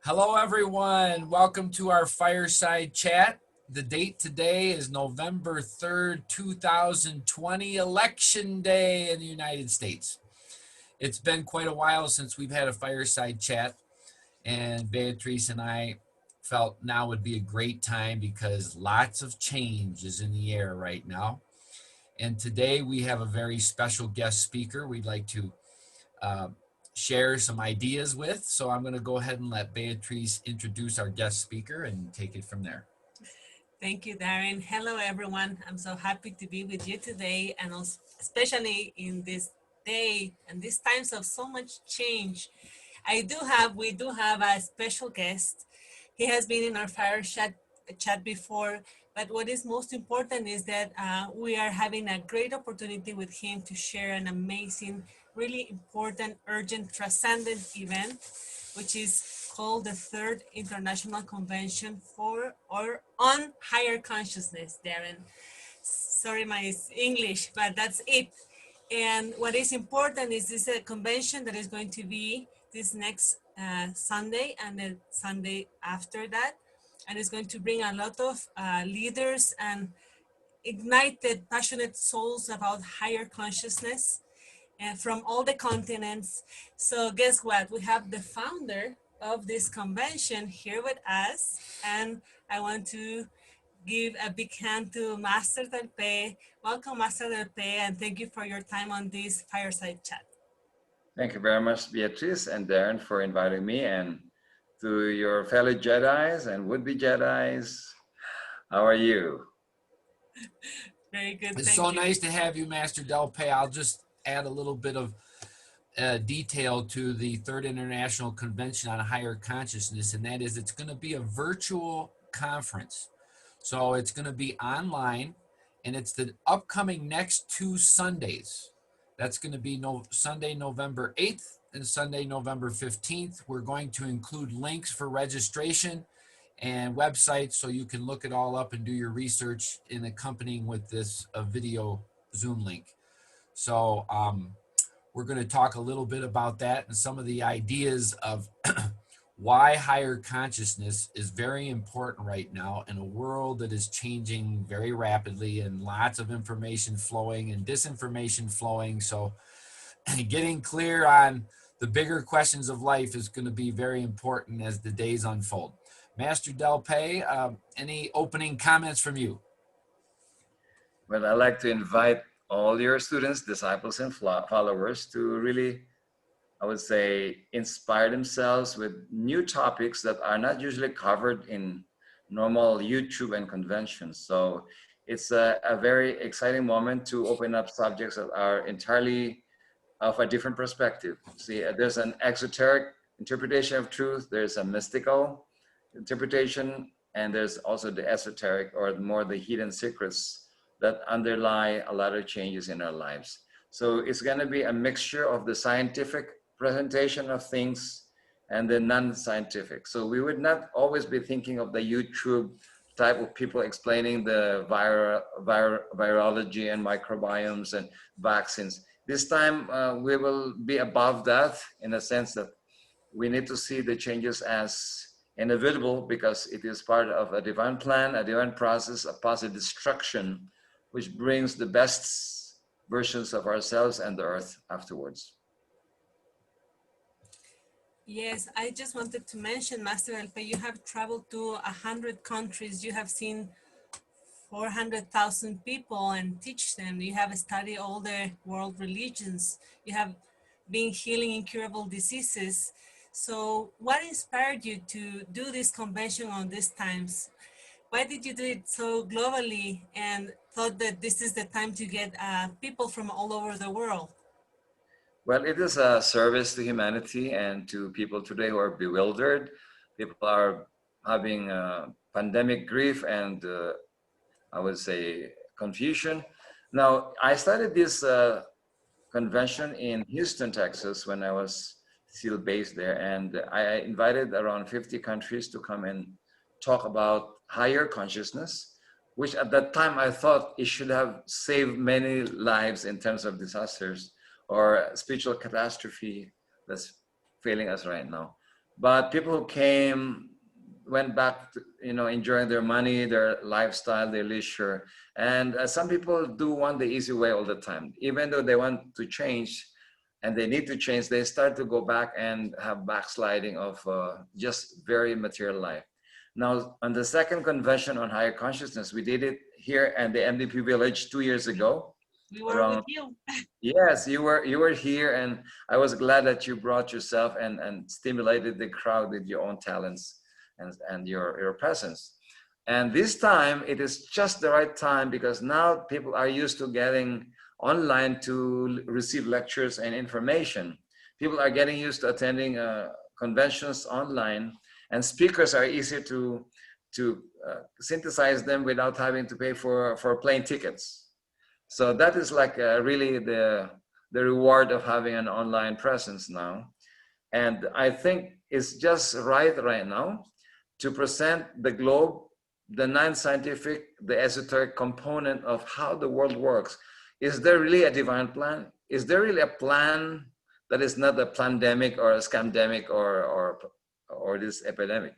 Hello, everyone. Welcome to our Fireside Chat. The date today is November 3rd, 2020, Election Day in the United States. It's been quite a while since we've had a Fireside Chat, and Beatrice and I felt now would be a great time because lots of change is in the air right now. And today we have a very special guest speaker we'd like to uh, share some ideas with. So I'm going to go ahead and let Beatrice introduce our guest speaker and take it from there. Thank you, Daren. Hello, everyone. I'm so happy to be with you today, and also especially in this day and these times of so much change. We do have a special guest. He has been in our chat before, but what is most important is that we are having a great opportunity with him to share an amazing, really important, urgent, transcendent event, which is called the Third International Convention for or on Higher Consciousness, Darren. Sorry, my English, but that's it. And what is important is this a convention that is going to be this next Sunday and the Sunday after that. And it's going to bring a lot of leaders and ignited, passionate souls about higher consciousness and from all the continents. So guess what? We have the founder of this convention here with us. And I want to give a big hand to Master Del Pe. Welcome, Master Del Pe, and thank you for your time on this Fireside Chat. Thank you very much, Beatrice and Daren, for inviting me, and to your fellow Jedis and would-be Jedis. How are you? Very good. It's so nice to have you, Master Del Pe. I'll just add a little bit of detail to the Third International Convention on Higher Consciousness, and that is it's going to be a virtual conference. So it's going to be online, and it's the upcoming next 2 Sundays. That's going to be Sunday, November 8th and Sunday, November 15th. We're going to include links for registration and websites so you can look it all up and do your research in accompanying with this video Zoom link. So we're going to talk a little bit about that and some of the ideas of why higher consciousness is very important right now in a world that is changing very rapidly and lots of information flowing and disinformation flowing. So getting clear on the bigger questions of life is going to be very important as the days unfold. Master Del Pe, any opening comments from you? Well, I'd like to invite all your students, disciples, and followers to really, I would say, inspire themselves with new topics that are not usually covered in normal YouTube and conventions. So it's a very exciting moment to open up subjects that are entirely of a different perspective. See, there's an exoteric interpretation of truth, there's a mystical interpretation, and there's also the esoteric or more the hidden secrets that underlie a lot of changes in our lives. So it's going to be a mixture of the scientific presentation of things and the non-scientific. So we would not always be thinking of the YouTube type of people explaining the virology and microbiomes and vaccines. This time we will be above that in a sense that we need to see the changes as inevitable because it is part of a divine plan, a divine process, a positive destruction, which brings the best versions of ourselves and the earth afterwards. Yes, I just wanted to mention, Master Del Pe, you have traveled to 100 countries, you have seen 400,000 people and teach them. You have studied all the world religions. You have been healing incurable diseases. So what inspired you to do this convention on these times? Why did you do it so globally and thought that this is the time to get people from all over the world? Well, it is a service to humanity and to people today who are bewildered. People are having pandemic grief and I would say confusion. Now, I started this convention in Houston, Texas, when I was still based there, and I invited around 50 countries to come and talk about higher consciousness, which at that time I thought it should have saved many lives in terms of disasters or spiritual catastrophe that's failing us right now. But people who came went back to, enjoying their money, their lifestyle, their leisure. And some people do want the easy way all the time. Even though they want to change and they need to change, they start to go back and have backsliding of just very material life. Now, on the second convention on higher consciousness, we did it here at the MDP Village 2 years ago. We were Around, with you. yes, you were here, and I was glad that you brought yourself and stimulated the crowd with your own talents and your presence. And this time it is just the right time, because now people are used to getting online to receive lectures and information. People are getting used to attending conventions online, and speakers are easier to synthesize them without having to pay for plane tickets. So that is like really the reward of having an online presence now. And I think it's just right now to present the globe, the non-scientific, the esoteric component of how the world works. Is there really a divine plan? Is there really a plan that is not a pandemic or a scamdemic or this epidemic?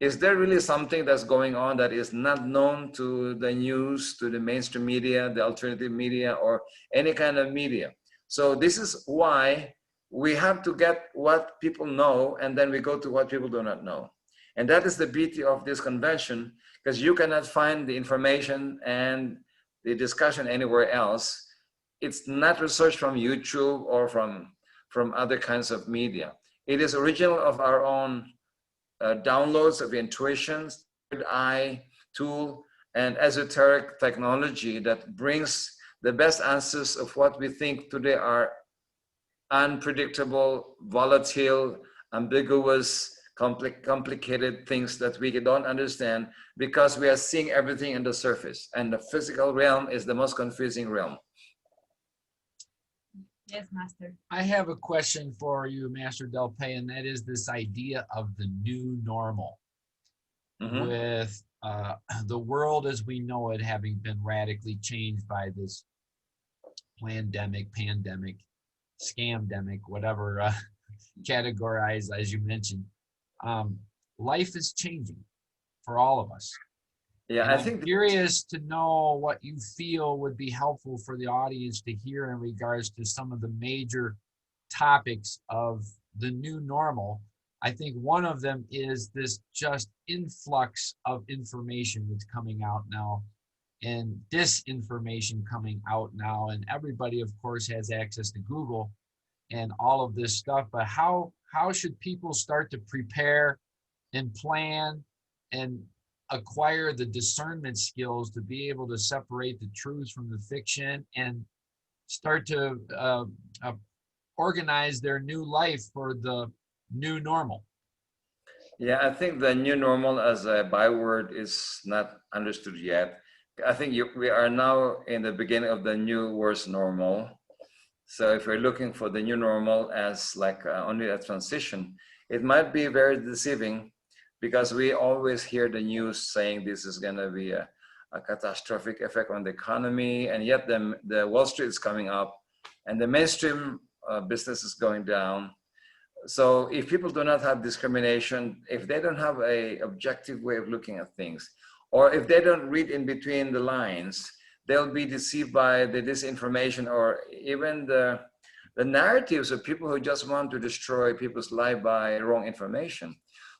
Is there really something that's going on that is not known to the news, to the mainstream media, the alternative media, or any kind of media? So this is why we have to get what people know, and then we go to what people do not know. And that is the beauty of this convention, because you cannot find the information and the discussion anywhere else. It's not research from YouTube or from other kinds of media. It is original of our own downloads of intuitions, third eye tool, and esoteric technology that brings the best answers of what we think today are unpredictable, volatile, ambiguous, complicated things that we don't understand, because we are seeing everything in the surface, and the physical realm is the most confusing realm. Yes, Master. I have a question for you, Master Del Pay, and that is this idea of the new normal. Mm-hmm. With the world as we know it having been radically changed by this pandemic, scamdemic, whatever categorize, as you mentioned. Life is changing for all of us. Yeah, and I'm curious to know what you feel would be helpful for the audience to hear in regards to some of the major topics of the new normal. I think one of them is this just influx of information that's coming out now, and disinformation coming out now, and everybody, of course, has access to Google and all of this stuff. But how should people start to prepare and plan and acquire the discernment skills to be able to separate the truths from the fiction and start to organize their new life for the new normal? Yeah, I think the new normal as a byword is not understood yet. I think we are now in the beginning of the new worst normal. So if we're looking for the new normal as like only a transition, it might be very deceiving, because we always hear the news saying this is going to be a catastrophic effect on the economy, and yet the Wall Street is coming up and the mainstream business is going down. So if people do not have discrimination, if they don't have an objective way of looking at things, or if they don't read in between the lines, they'll be deceived by the disinformation or even the narratives of people who just want to destroy people's life by wrong information.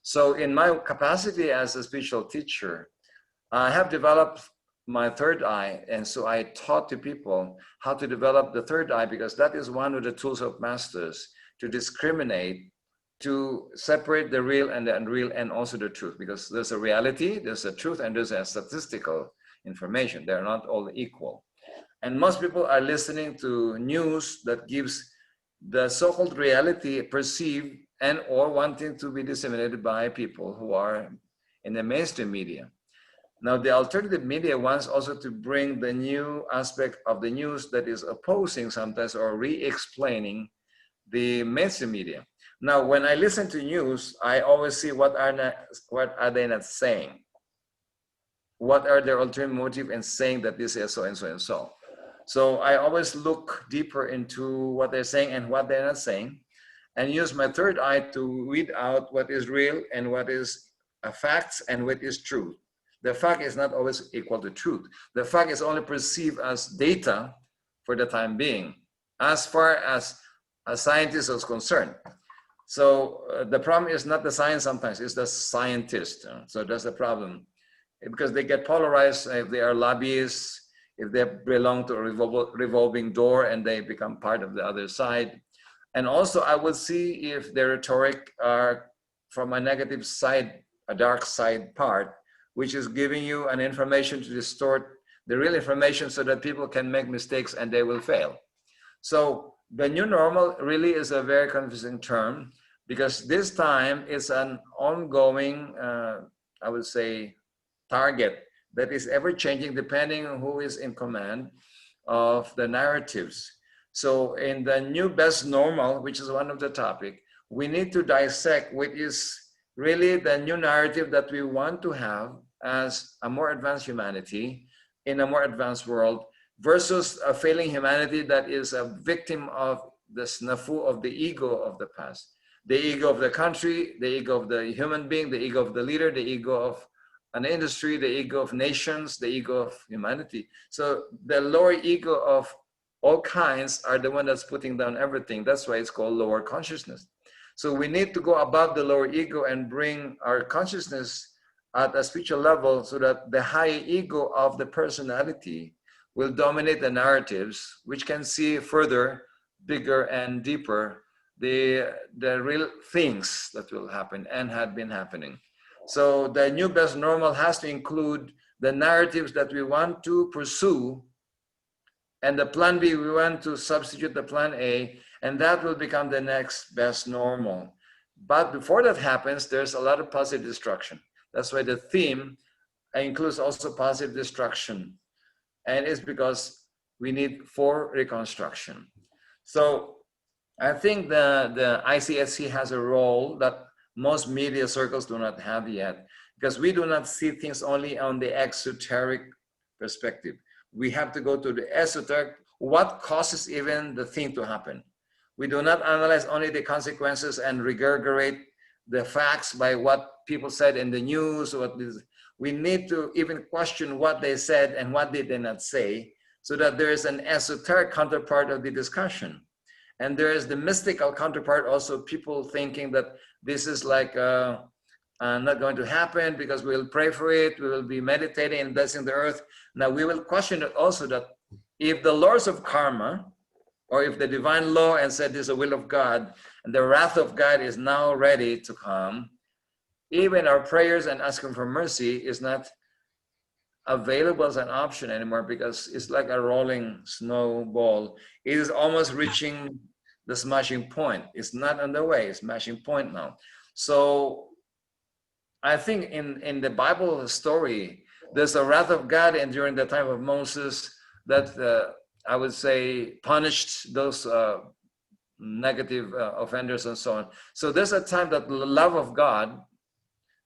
So in my capacity as a spiritual teacher, I have developed my third eye. And so I taught to people how to develop the third eye, because that is one of the tools of masters to discriminate, to separate the real and the unreal, and also the truth, because there's a reality, there's a truth, and there's a statistical information. They're not all equal. And most people are listening to news that gives the so-called reality perceived and or wanting to be disseminated by people who are in the mainstream media. Now, the alternative media wants also to bring the new aspect of the news that is opposing sometimes or re-explaining the mainstream media. Now, when I listen to news, I always see what are they not saying? What are their ulterior motive in saying that this is so and so and so? So I always look deeper into what they're saying and what they're not saying. and use my third eye to weed out what is real and what is facts and what is truth. The fact is not always equal to truth. The fact is only perceived as data for the time being, as far as a scientist is concerned. So the problem is not the science sometimes, it's the scientist. So that's the problem. Because they get polarized if they are lobbyists, if they belong to a revolving door and they become part of the other side. And also I would see if their rhetoric are from a negative side, a dark side part, which is giving you an information to distort the real information so that people can make mistakes and they will fail. So the new normal really is a very confusing term, because this time it's an ongoing, I would say, target that is ever changing depending on who is in command of the narratives. So in the new best normal, which is one of the topic, we need to dissect what is really the new narrative that we want to have as a more advanced humanity in a more advanced world versus a failing humanity that is a victim of the snafu of the ego of the past. The ego of the country, the ego of the human being, the ego of the leader, the ego of an industry, the ego of nations, the ego of humanity. So the lower ego of all kinds are the one that's putting down everything. That's why it's called lower consciousness. So we need to go above the lower ego and bring our consciousness at a spiritual level so that the high ego of the personality will dominate the narratives, which can see further, bigger and deeper the real things that will happen and have been happening. So the new best normal has to include the narratives that we want to pursue, and the plan B, we want to substitute the plan A, and that will become the next best normal. But before that happens, there's a lot of positive destruction. That's why the theme includes also positive destruction. And it's because we need for reconstruction. So I think the ICSC has a role that most media circles do not have yet, because we do not see things only on the exoteric perspective. We have to go to the esoteric, what causes even the thing to happen. We do not analyze only the consequences and regurgitate the facts by what people said in the news. We need to even question what they said and what did they not say, so that there is an esoteric counterpart of the discussion. And there is the mystical counterpart, also people thinking that this is like not going to happen because we'll pray for it, we will be meditating and blessing the earth. Now we will question it also, that if the laws of karma, or if the divine law and said this is the will of God, and the wrath of God is now ready to come, even our prayers and asking for mercy is not available as an option anymore, because it's like a rolling snowball. It is almost reaching the smashing point. It's not on the way, it's smashing point now. So I think in the Bible story, there's a wrath of God, and during the time of Moses, that I would say punished those negative offenders and so on. So there's a time that the love of God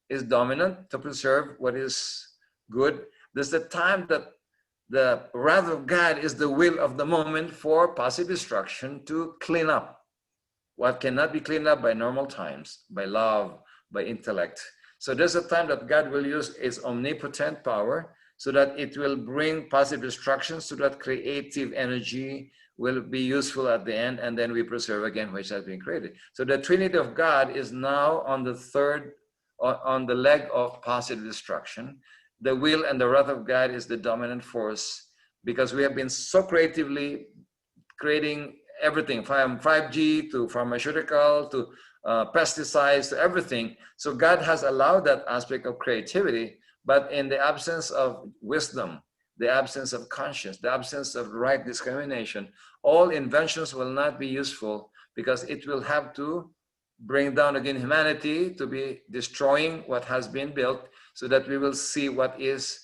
is dominant to preserve what is good. There's a time that the wrath of God is the will of the moment for positive destruction, to clean up what cannot be cleaned up by normal times, by love, by intellect. So there's a time that God will use its omnipotent power so that it will bring positive destruction, so that creative energy will be useful at the end, and then we preserve again which has been created. So the Trinity of God is now on the third, on the leg of positive destruction. The will and the wrath of God is the dominant force, because we have been so creatively creating everything from 5G to pharmaceutical to pesticides to everything. So God has allowed that aspect of creativity, but in the absence of wisdom, the absence of conscience, the absence of right discrimination, all inventions will not be useful, because it will have to bring down again humanity to be destroying what has been built, so that we will see what is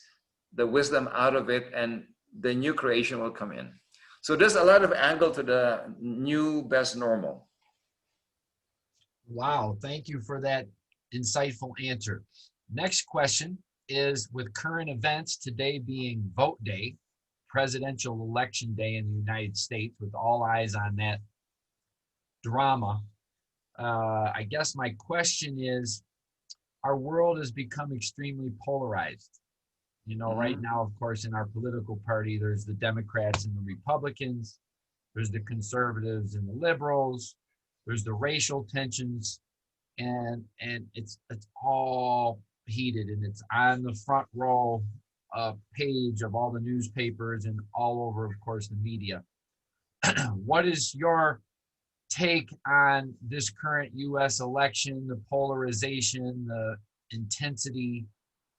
the wisdom out of it, and the new creation will come in. So there's a lot of angle to the new best normal. Wow, thank you for that insightful answer. Next question is, with current events today being vote day, presidential election day in the United States, with all eyes on that drama, I guess my question is, our world has become extremely polarized. You know, right Mhm. now, of course, in our political party, there's the Democrats and the Republicans, there's the conservatives and the liberals, there's the racial tensions, and it's all heated, and it's on the front row page of all the newspapers and all over, of course, the media. What is your take on this current U.S. election, the polarization, the intensity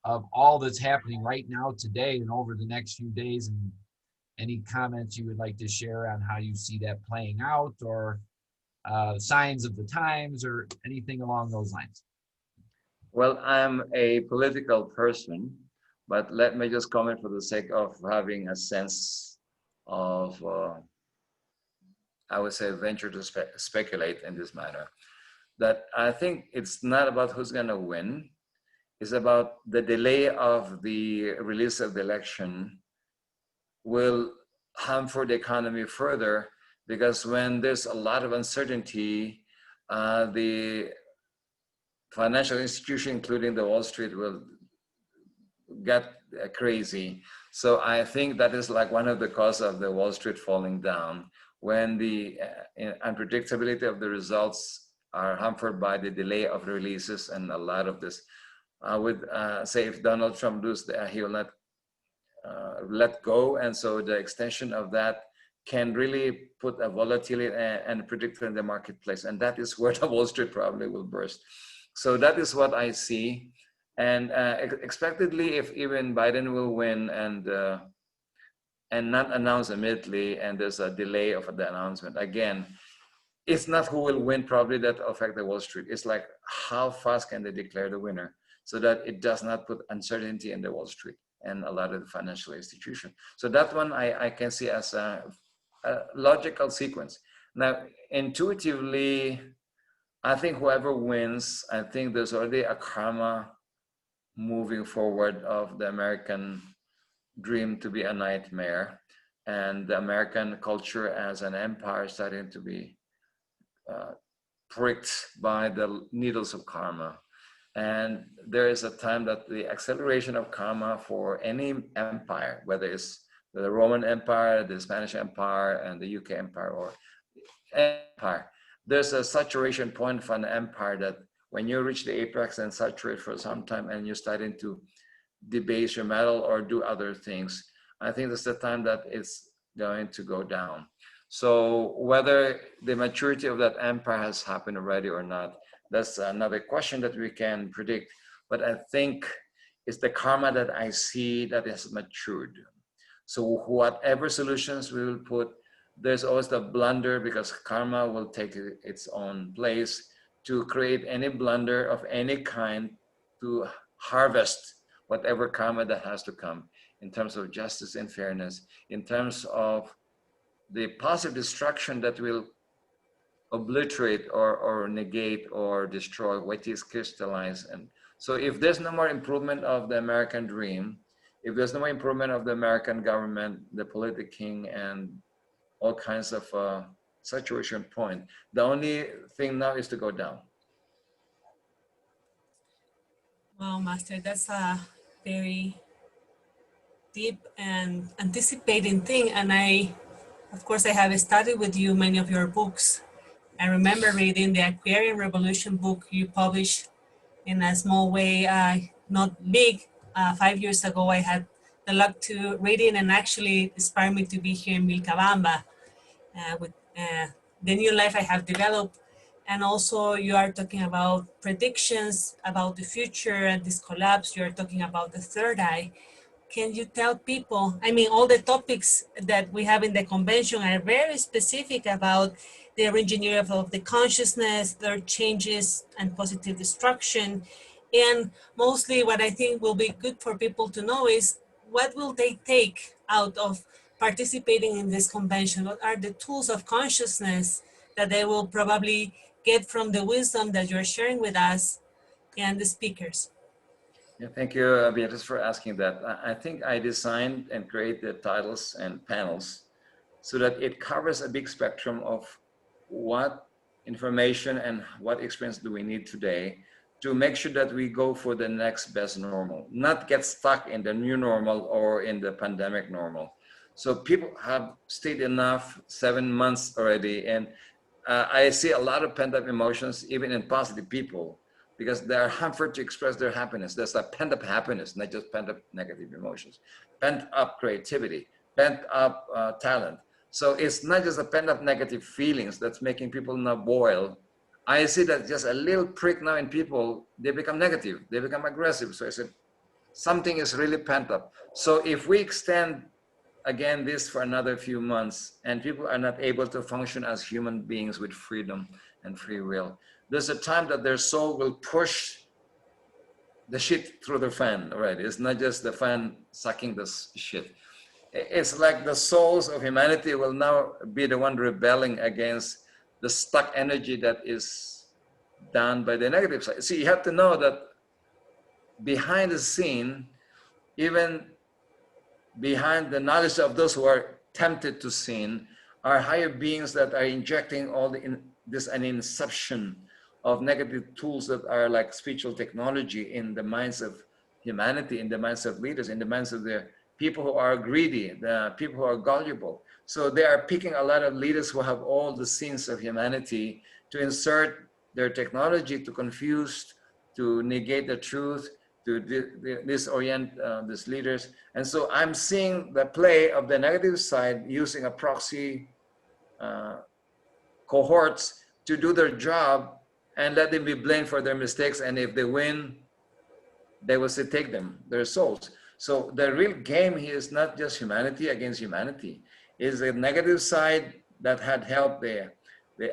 of all that's happening right now today and over the next few days, and any comments you would like to share on how you see that playing out, or signs of the times, or anything along those lines? Well, I'm a political person, but let me just comment for the sake of having a sense of, I would say, venture to speculate in this matter. That I think it's not about who's going to win, it's about the delay of the release of the election will hamper the economy further, because when there's a lot of uncertainty, the financial institution, including the Wall Street, will get crazy. So I think that is like one of the causes of the Wall Street falling down, when the unpredictability of the results are hampered by the delay of releases and a lot of this. I would say if Donald Trump loses, he will not let go, and so the extension of that can really put a volatility and predictor in the marketplace, and that is where the Wall Street probably will burst. So that is what I see, and expectedly, if even Biden will win and not announce immediately, and there's a delay of the announcement again, it's not who will win probably that affect the Wall Street. It's like how fast can they declare the winner so that it does not put uncertainty in the Wall Street and a lot of the financial institution. So that one I can see as a logical sequence. Now, intuitively, I think whoever wins, I think there's already a karma moving forward of the American dream to be a nightmare, and the American culture as an empire starting to be uh, pricked by the needles of karma. And there is a time that the acceleration of karma for any empire, whether it's the Roman Empire, the Spanish Empire, and the UK Empire, or empire, there's a saturation point for an empire that when you reach the apex and saturate for some time and you're starting to debase your metal or do other things, I think that's the time that it's going to go down. So whether the maturity of that empire has happened already or not, that's another question that we can predict. But I think it's the karma that I see that has matured. So whatever solutions we will put, there's always the blunder, because karma will take its own place to create any blunder of any kind to harvest whatever karma that has to come in terms of justice and fairness, in terms of the positive destruction that will obliterate or negate or destroy what is crystallized. And so if there's no more improvement of the American dream, if there's no more improvement of the American government, the politicking, and all kinds of saturation point, the only thing now is to go down. Well, Master, that's a very deep and anticipating thing. And of course, I have studied with you many of your books. I remember reading the Aquarian Revolution book you published in a small way, not big. 5 years ago, I had the luck to read it, and actually inspired me to be here in Vilcabamba with the new life I have developed. And also, you are talking about predictions about the future and this collapse. You are talking about the third eye. Can you tell people? I mean, all the topics that we have in the convention are very specific about the reengineering of the consciousness, their changes and positive destruction. And mostly what I think will be good for people to know is what will they take out of participating in this convention? What are the tools of consciousness that they will probably get from the wisdom that you're sharing with us and the speakers? Yeah, thank you, Beatrice, for asking that. I think I designed and created titles and panels so that it covers a big spectrum of what information and what experience do we need today to make sure that we go for the next best normal, not get stuck in the new normal or in the pandemic normal. So people have stayed enough 7 months already, and I see a lot of pent-up emotions, even in positive people, because they are hampered to express their happiness. There's a pent-up happiness, not just pent-up negative emotions, pent-up creativity, pent-up talent. So it's not just a pent-up negative feelings that's making people now boil. I see that just a little prick now in people, they become negative, they become aggressive. So I said, something is really pent up. So if we extend again this for another few months and people are not able to function as human beings with freedom and free will, there's a time that their soul will push the shit through the fan already. It's not just the fan sucking the shit. It's like the souls of humanity will now be the one rebelling against the stuck energy that is done by the negative side. See, you have to know that behind the scene, even behind the knowledge of those who are tempted to sin, are higher beings that are injecting all this an inception of negative tools that are like spiritual technology in the minds of humanity, in the minds of leaders, in the minds of the people who are greedy, the people who are gullible. So they are picking a lot of leaders who have all the sins of humanity to insert their technology to confuse, to negate the truth, to disorient these leaders. And so I'm seeing the play of the negative side using a proxy cohorts to do their job and let them be blamed for their mistakes. And if they win, they will say, take them, their souls. So the real game here is not just humanity against humanity. It's the negative side that had helped the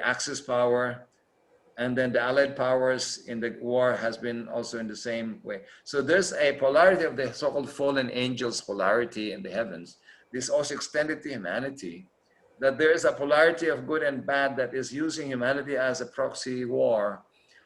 Axis power, and then the Allied powers in the war has been also in the same way. So there's a polarity of the so-called fallen angels polarity in the heavens. This also extended to humanity, that there is a polarity of good and bad that is using humanity as a proxy war.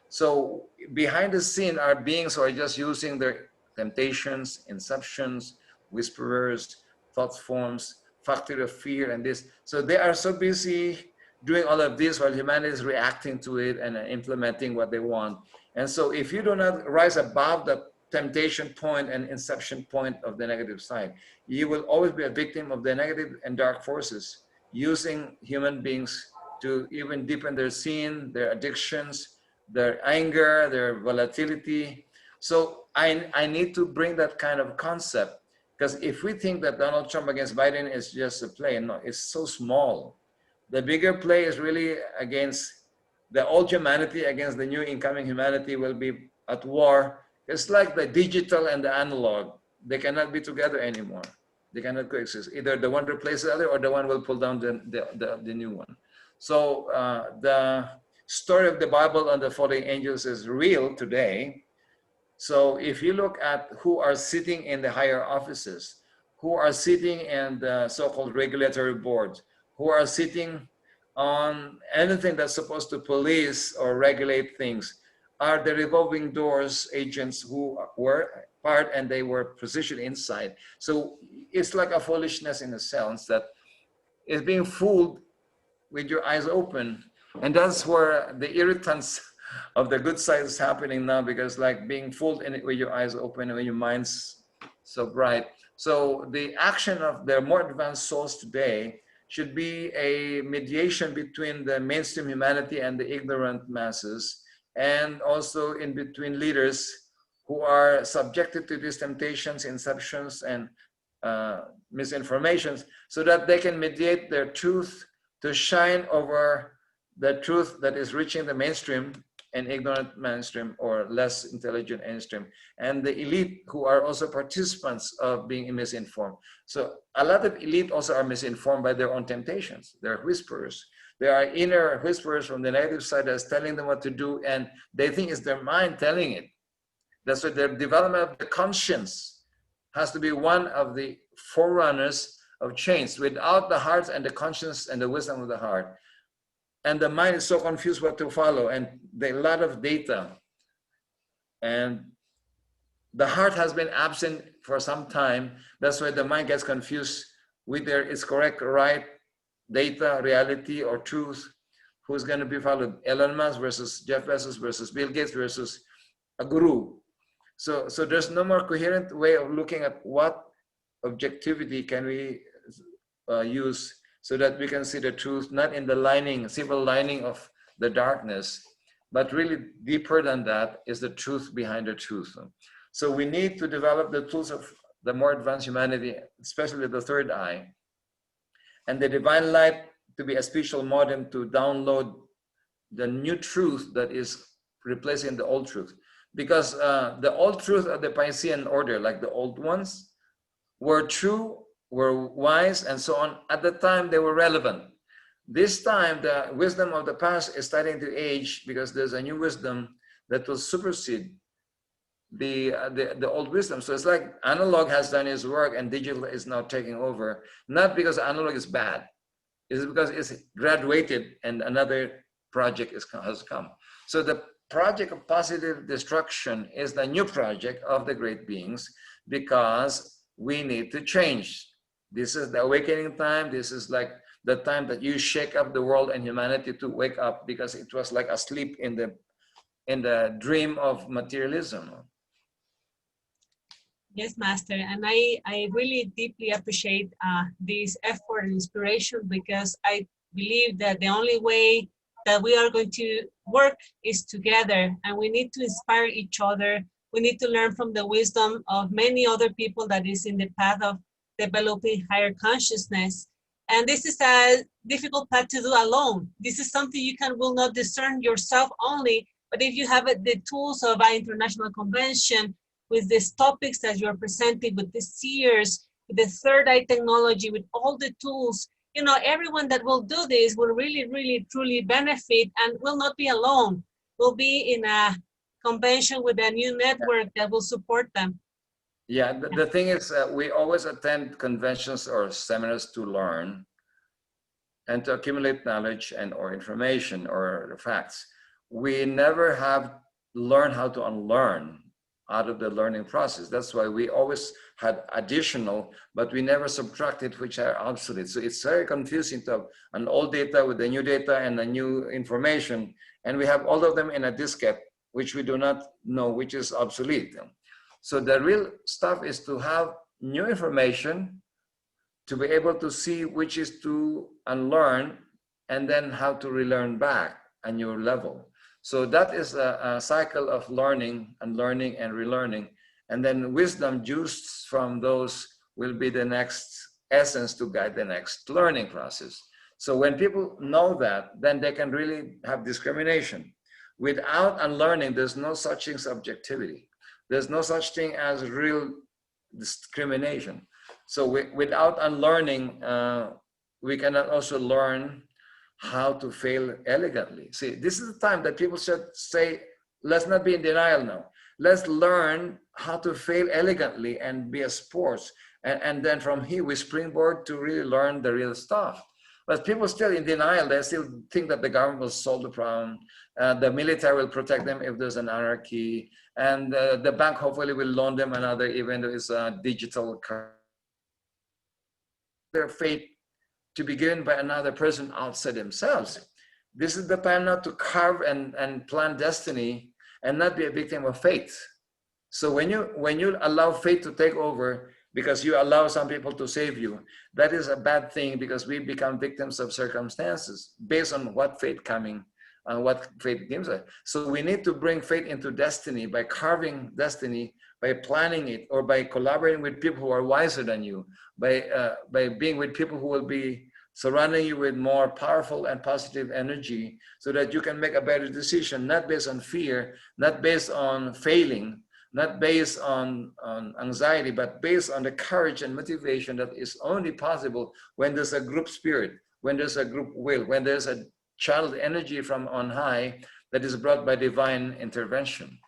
So behind the scene are beings who are just using their temptations, inceptions, whisperers, thought forms, factory of fear, and this. So they are so busy doing all of this while humanity is reacting to it and implementing what they want. And so if you do not rise above the temptation point and inception point of the negative side, you will always be a victim of the negative and dark forces using human beings to even deepen their sin, their addictions, their anger, their volatility. So I need to bring that kind of concept, because if we think that Donald Trump against Biden is just a play, no, it's so small. The bigger play is really against the old humanity, against the new incoming humanity will be at war. It's like the digital and the analog. They cannot be together anymore. They cannot coexist. Either the one replaces the other or the one will pull down the new one. So the story of the Bible on the fallen angels is real today. So if you look at who are sitting in the higher offices, who are sitting in the so-called regulatory boards, who are sitting on anything that's supposed to police or regulate things, are the revolving doors agents who were part and they were positioned inside. So it's like a foolishness in a sense that is being fooled with your eyes open. And that's where the irritants of the good side is happening now, because like being fooled in it with your eyes open and with your mind's so bright. So the action of the more advanced souls today should be a mediation between the mainstream humanity and the ignorant masses, and also in between leaders who are subjected to these temptations, inceptions, and misinformations, so that they can mediate their truth to shine over the truth that is reaching the mainstream and ignorant mainstream or less intelligent mainstream, and the elite who are also participants of being misinformed. So a lot of elite also are misinformed by their own temptations. They're whisperers. There are inner whisperers from the negative side that's telling them what to do, and they think it's their mind telling it. That's why the development of the conscience has to be one of the forerunners of change. Without the heart and the conscience and the wisdom of the heart, and the mind is so confused what to follow, and a lot of data, and the heart has been absent for some time. That's why the mind gets confused whether it's correct, right, data, reality, or truth. who's going to be followed? Elon Musk versus Jeff Bezos versus Bill Gates versus a guru. So there's no more coherent way of looking at what objectivity can we use so that we can see the truth, not in the lining, simple lining of the darkness, but really deeper than that is the truth behind the truth. So we need to develop the tools of the more advanced humanity, especially the third eye, and the divine light to be a spiritual modem to download the new truth that is replacing the old truth. Because the old truth of the Piscean order, like the old ones, were true, were wise, and so on. At the time, they were relevant. This time, the wisdom of the past is starting to age because there's a new wisdom that will supersede the old wisdom. So it's like analog has done its work and digital is now taking over, not because analog is bad, it's because it's graduated and another project has come. So the project of positive destruction is the new project of the great beings because we need to change. This is the awakening time. This is like the time that you shake up the world and humanity to wake up because it was like asleep in the dream of materialism. Yes, Master. And I really deeply appreciate this effort and inspiration because I believe that the only way that we are going to work is together, and we need to inspire each other. We need to learn from the wisdom of many other people that is in the path of developing higher consciousness. And this is a difficult path to do alone. This is something you will not discern yourself only, but if you have the tools of an international convention with these topics that you're presenting, with the seers, with the third eye technology, with all the tools, you know, everyone that will do this will really, really, truly benefit and will not be alone. Will be in a convention with a new network that will support them. Yeah, the thing is, we always attend conventions or seminars to learn and to accumulate knowledge and or information or facts. We never have learned how to unlearn out of the learning process. That's why we always had additional, but we never subtracted, which are obsolete. So it's very confusing to have an old data with the new data and the new information. And we have all of them in a diskette, which we do not know, which is obsolete. So the real stuff is to have new information, to be able to see which is to unlearn, and then how to relearn back a new level. So that is a cycle of learning and learning and relearning. And then wisdom juiced from those will be the next essence to guide the next learning process. So when people know that, then they can really have discrimination. Without unlearning, there's no such thing as objectivity. There's no such thing as real discrimination. So without unlearning, we cannot also learn how to fail elegantly. See, this is the time that people should say, let's not be in denial now. Let's learn how to fail elegantly and be a sports. And then from here, we springboard to really learn the real stuff. But people still in denial. They still think that the government will solve the problem. The military will protect them if there's an anarchy. And the bank hopefully will loan them another, even though it's a digital currency. Their fate to be given by another person outside themselves. This is the time not to carve and plan destiny and not be a victim of fate. So when you allow fate to take over because you allow some people to save you, that is a bad thing because we become victims of circumstances based on what fate coming and what fate gives us. So we need to bring fate into destiny by carving destiny, by planning it, or by collaborating with people who are wiser than you, by being with people who will be surrounding you with more powerful and positive energy so that you can make a better decision, not based on fear, not based on failing, not based on anxiety, but based on the courage and motivation that is only possible when there's a group spirit, when there's a group will, when there's a child energy from on high that is brought by divine intervention.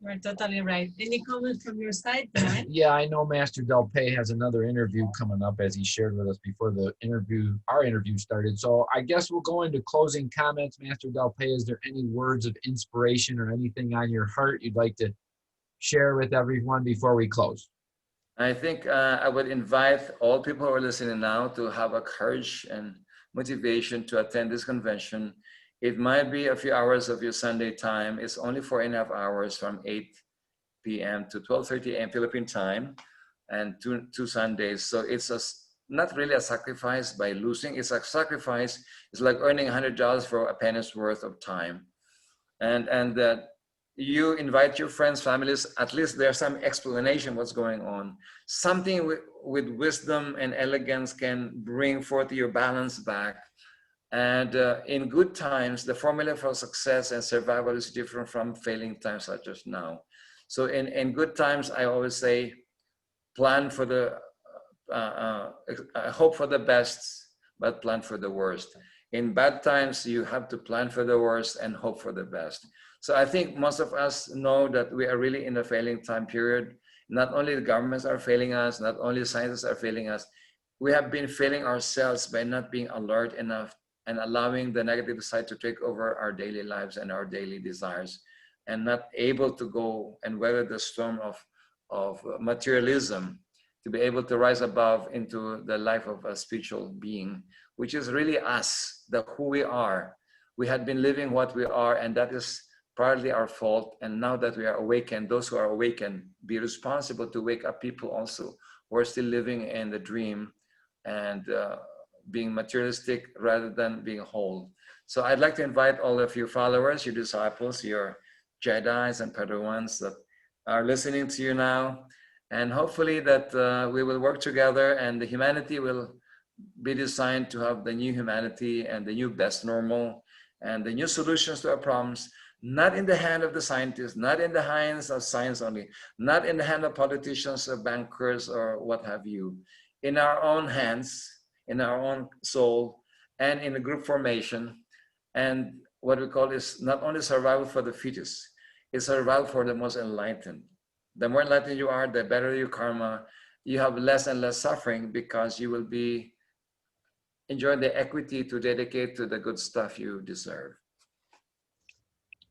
You're totally right. Any comments from your side, Daren? Yeah, I know Master Del Pey has another interview coming up, as he shared with us before our interview started. So I guess we'll go into closing comments. Master Del Pey, is there any words of inspiration or anything on your heart you'd like to share with everyone before we close? I think I would invite all people who are listening now to have a courage and motivation to attend this convention. It might be a few hours of your Sunday time. It's only 4.5 hours from 8 p.m. to 12:30 a.m. Philippine time, and two Sundays. So it's not really a sacrifice by losing. It's a sacrifice. It's like earning $100 for a penny's worth of time. And that you invite your friends, families, at least there's some explanation what's going on. Something with wisdom and elegance can bring forth your balance back. And in good times, the formula for success and survival is different from failing times such as now. So in good times, I always say, plan for the, hope for the best, but plan for the worst. In bad times, you have to plan for the worst and hope for the best. So I think most of us know that we are really in a failing time period. Not only the governments are failing us, not only scientists are failing us, we have been failing ourselves by not being alert enough and allowing the negative side to take over our daily lives and our daily desires, and not able to go and weather the storm of materialism, to be able to rise above into the life of a spiritual being, which is really us, who we are. We had been living what we are, and that is partly our fault. And now that we are awakened, those who are awakened, be responsible to wake up people also who are still living in the dream and being materialistic rather than being whole. So I'd like to invite all of you followers, your disciples, your Jedis and Padawans that are listening to you now, and hopefully that we will work together and the humanity will be designed to have the new humanity and the new best normal and the new solutions to our problems, not in the hand of the scientists, not in the hands of science only, not in the hand of politicians or bankers or what have you, in our own hands, in our own soul, and in a group formation. And what we call is not only survival for the fittest, it's survival for the most enlightened. The more enlightened you are, the better your karma. You have less and less suffering because you will be enjoying the equity to dedicate to the good stuff you deserve.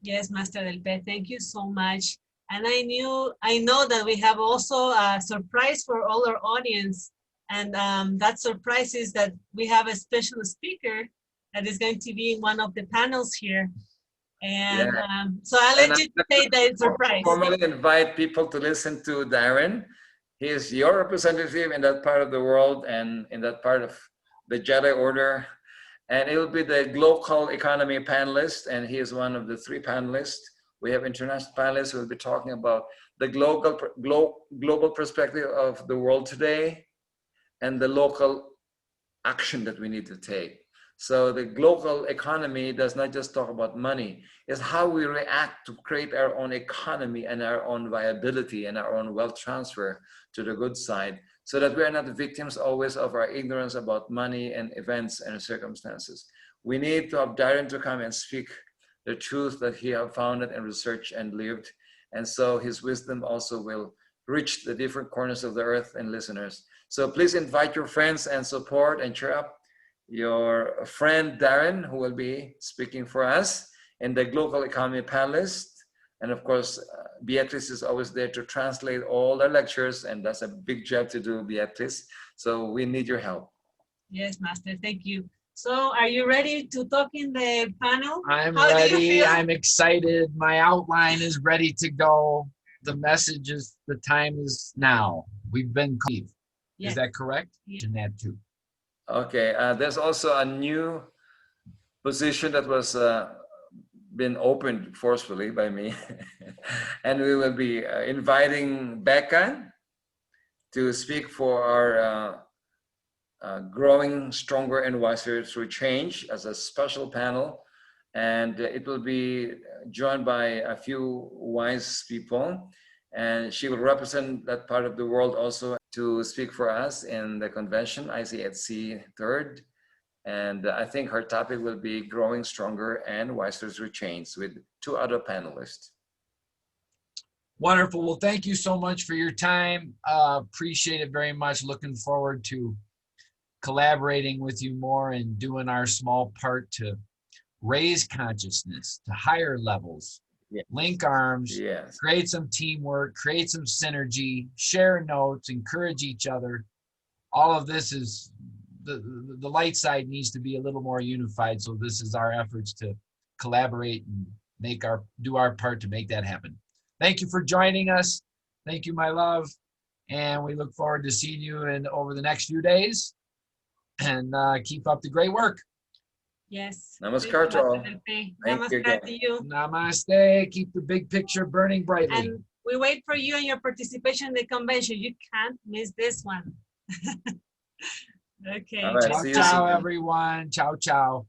Yes, Master Del Pe, thank you so much. And I know that we have also a surprise for all our audience. And that surprise is that we have a special speaker that is going to be in one of the panels here. And yeah. So I'll let you say that surprise. Formally invite people to listen to Daren. He is your representative in that part of the world and in that part of the Jedi Order. And it will be the global economy panelist, and he is one of the 3 panelists. We have international panelists who will be talking about the global perspective of the world today and the local action that we need to take. So the global economy does not just talk about money, it's how we react to create our own economy and our own viability and our own wealth transfer to the good side, so that we are not victims always of our ignorance about money and events and circumstances. We need to have Daren to come and speak the truth that he have found and researched and lived. And so his wisdom also will reach the different corners of the earth and listeners. So please invite your friends and support and cheer up your friend Daren, who will be speaking for us, and the global economy panelist. And of course, Beatriz is always there to translate all our lectures, and that's a big job to do, Beatriz. So we need your help. Yes, Master, thank you. So are you ready to talk in the panel? I'm ready, I'm excited. My outline is ready to go. The message is, the time is now. We've been called. Yes. Is that correct? Yes. And that too. Okay, there's also a new position that was been opened forcefully by me. And we will be inviting Becca to speak for our growing stronger and wiser through change as a special panel. And it will be joined by a few wise people. And she will represent that part of the world also to speak for us in the convention, ICHC 3rd. And I think her topic will be growing stronger and wiser through change with 2 other panelists. Wonderful. Well, thank you so much for your time. Appreciate it very much. Looking forward to collaborating with you more and doing our small part to raise consciousness to higher levels. Yes. Link arms, yes. Create some teamwork, create some synergy, share notes, encourage each other. All of this is the light side needs to be a little more unified. So this is our efforts to collaborate and do our part to make that happen. Thank you for joining us. Thank you, my love. And we look forward to seeing you over the next few days. And keep up the great work. Yes. Namaskar to all. Thank Thank you again. to you. Namaste. Keep the big picture burning brightly. And we wait for you and your participation in the convention. You can't miss this one. Okay. All right, Ciao, see you ciao, soon. everyone. Ciao, ciao.